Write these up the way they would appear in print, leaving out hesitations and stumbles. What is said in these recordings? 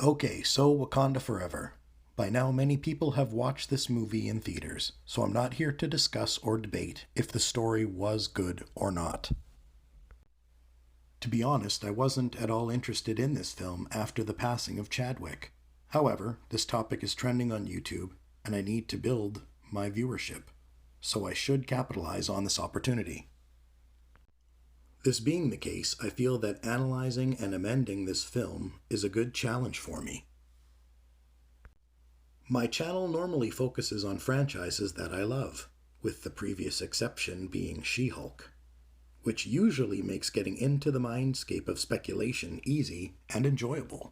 Okay, so Wakanda Forever. By now, many people have watched this movie in theaters, so I'm not here to discuss or debate if the story was good or not. To be honest, I wasn't at all interested in this film after the passing of Chadwick. However, this topic is trending on YouTube, and I need to build my viewership, so I should capitalize on this opportunity. This being the case, I feel that analyzing and amending this film is a good challenge for me. My channel normally focuses on franchises that I love, with the previous exception being She-Hulk, which usually makes getting into the mindscape of speculation easy and enjoyable.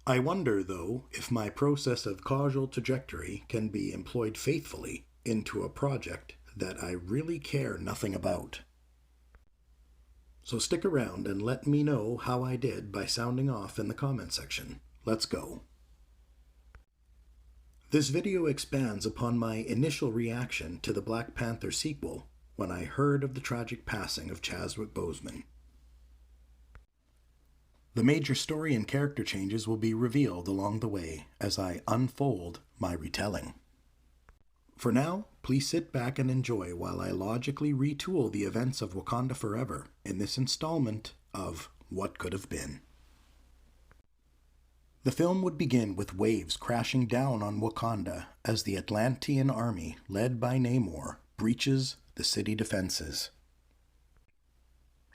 I wonder, though, if my process of causal trajectory can be employed faithfully into a project that I really care nothing about. So stick around and let me know how I did by sounding off in the comment section. Let's go. This video expands upon my initial reaction to the Black Panther sequel when I heard of the tragic passing of Chadwick Boseman. The major story and character changes will be revealed along the way as I unfold my retelling. For now, please sit back and enjoy while I logically retool the events of Wakanda Forever in this installment of What Could Have Been. The film would begin with waves crashing down on Wakanda as the Atlantean army, led by Namor, breaches the city defenses.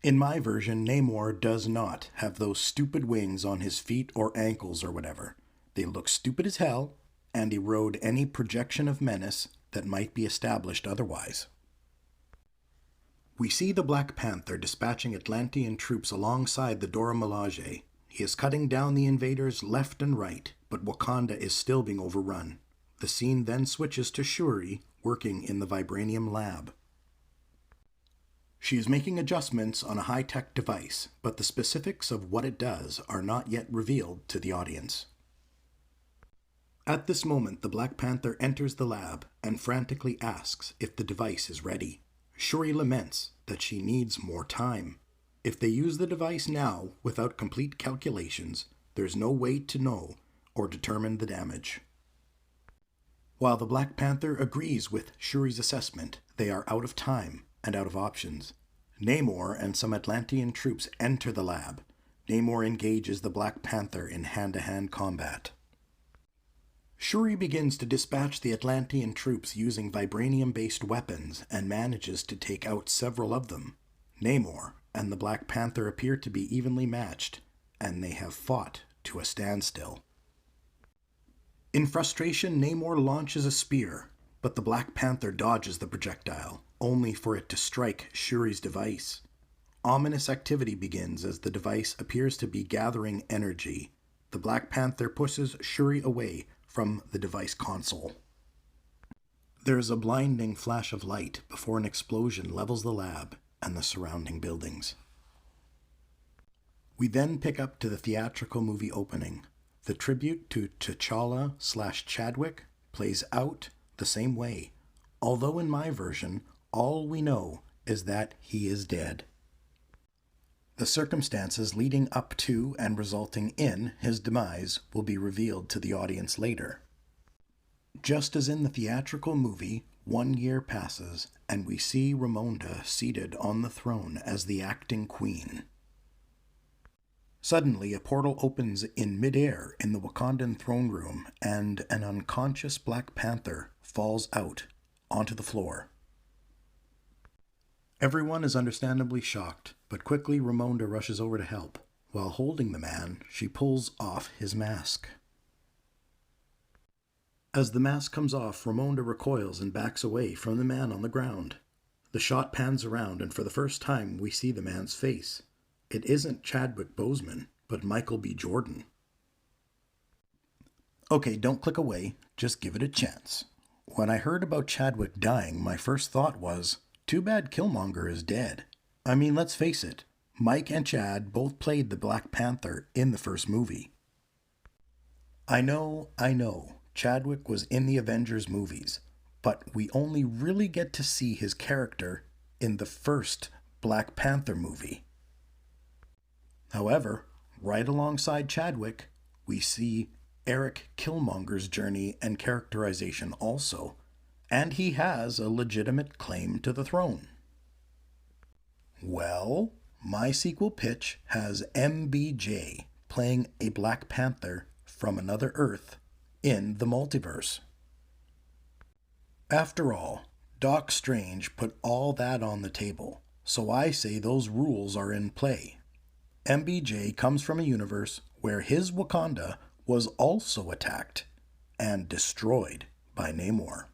In my version, Namor does not have those stupid wings on his feet or ankles or whatever. They look stupid as hell and erode any projection of menace that might be established otherwise. We see the Black Panther dispatching Atlantean troops alongside the Dora Milaje. He is cutting down the invaders left and right, but Wakanda is still being overrun. The scene then switches to Shuri working in the Vibranium lab. She is making adjustments on a high-tech device, but the specifics of what it does are not yet revealed to the audience. At this moment, the Black Panther enters the lab and frantically asks if the device is ready. Shuri laments that she needs more time. If they use the device now without complete calculations, there's no way to know or determine the damage. While the Black Panther agrees with Shuri's assessment, they are out of time and out of options. Namor and some Atlantean troops enter the lab. Namor engages the Black Panther in hand-to-hand combat. Shuri begins to dispatch the Atlantean troops using vibranium-based weapons and manages to take out several of them. Namor and the Black Panther appear to be evenly matched, and they have fought to a standstill. In frustration, Namor launches a spear, but the Black Panther dodges the projectile, only for it to strike Shuri's device. Ominous activity begins as the device appears to be gathering energy. The Black Panther pushes Shuri away from the device console. There is a blinding flash of light before an explosion levels the lab and the surrounding buildings. We then pick up to the theatrical movie opening. The tribute to T'Challa/Chadwick plays out the same way, although in my version, all we know is that he is dead. The circumstances leading up to and resulting in his demise will be revealed to the audience later. Just as in the theatrical movie, 1 year passes, and we see Ramonda seated on the throne as the acting queen. Suddenly, a portal opens in midair in the Wakandan throne room, and an unconscious Black Panther falls out onto the floor. Everyone is understandably shocked, but quickly Ramonda rushes over to help. While holding the man, she pulls off his mask. As the mask comes off, Ramonda recoils and backs away from the man on the ground. The shot pans around, and for the first time we see the man's face. It isn't Chadwick Boseman, but Michael B. Jordan. Okay, don't click away, just give it a chance. When I heard about Chadwick dying, my first thought was, too bad Killmonger is dead. I mean, let's face it, Mike and Chad both played the Black Panther in the first movie. I know, Chadwick was in the Avengers movies, but we only really get to see his character in the first Black Panther movie. However, Right alongside Chadwick, we see Eric Killmonger's journey and characterization also, and he has a legitimate claim to the throne. Well, my sequel pitch has MBJ playing a Black Panther from another Earth in the multiverse. After all, Doc Strange put all that on the table, so I say those rules are in play. MBJ comes from a universe where his Wakanda was also attacked and destroyed by Namor.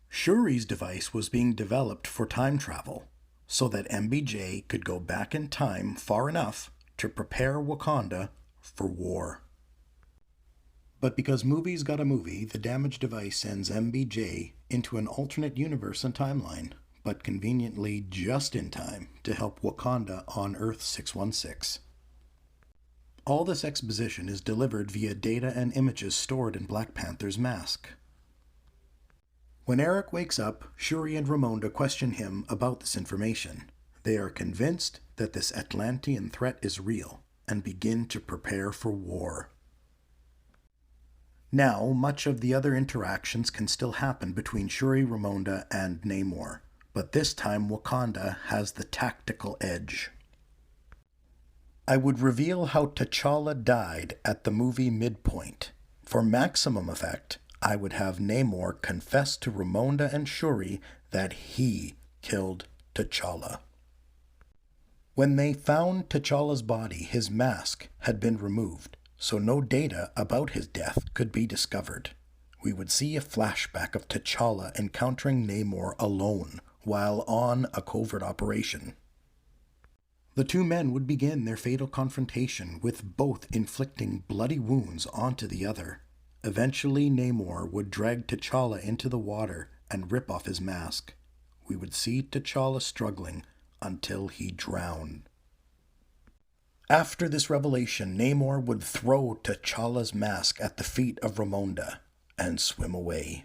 Shuri's device was being developed for time travel, so that MBJ could go back in time far enough to prepare Wakanda for war. But because movies got a movie, the damaged device sends MBJ into an alternate universe and timeline, but conveniently just in time to help Wakanda on Earth 616. All this exposition is delivered via data and images stored in Black Panther's mask. When Eric wakes up, Shuri and Ramonda question him about this information. They are convinced that this Atlantean threat is real and begin to prepare for war. Now, much of the other interactions can still happen between Shuri, Ramonda, and Namor, but this time Wakanda has the tactical edge. I would reveal how T'Challa died at the movie midpoint. For maximum effect, I would have Namor confess to Ramonda and Shuri that he killed T'Challa. When they found T'Challa's body, his mask had been removed, so no data about his death could be discovered. We would see a flashback of T'Challa encountering Namor alone while on a covert operation. The two men would begin their fatal confrontation, with both inflicting bloody wounds onto the other. Eventually, Namor would drag T'Challa into the water and rip off his mask. We would see T'Challa struggling until he drowned. After this revelation, Namor would throw T'Challa's mask at the feet of Ramonda and swim away.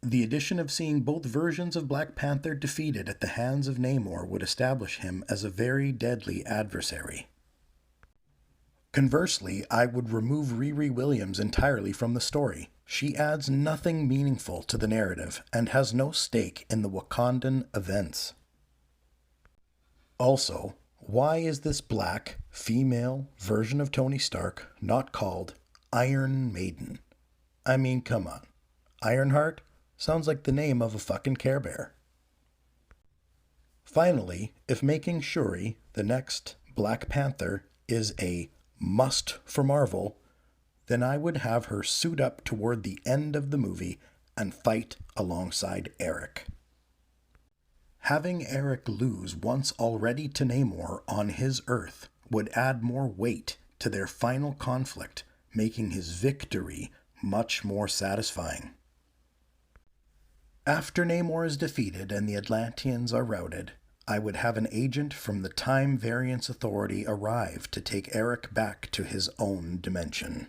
The addition of seeing both versions of Black Panther defeated at the hands of Namor would establish him as a very deadly adversary. Conversely, I would remove Riri Williams entirely from the story. She adds nothing meaningful to the narrative and has no stake in the Wakandan events. Also, why is this black, female version of Tony Stark not called Iron Maiden? I mean, come on. Ironheart sounds like the name of a fucking Care Bear. Finally, if making Shuri the next Black Panther is a must for Marvel, then I would have her suit up toward the end of the movie and fight alongside Eric. Having Eric lose once already to Namor on his Earth would add more weight to their final conflict, making his victory much more satisfying. After Namor is defeated and the Atlanteans are routed, I would have an agent from the Time Variance Authority arrive to take Eric back to his own dimension.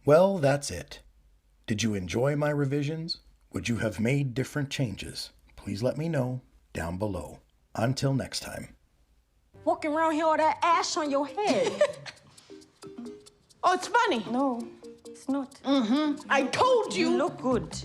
Well, that's it. Did you enjoy my revisions? Would you have made different changes? Please let me know down below. Until next time. Walking around here with that ash on your head. Oh, it's funny. No, it's not. I told you. You look good.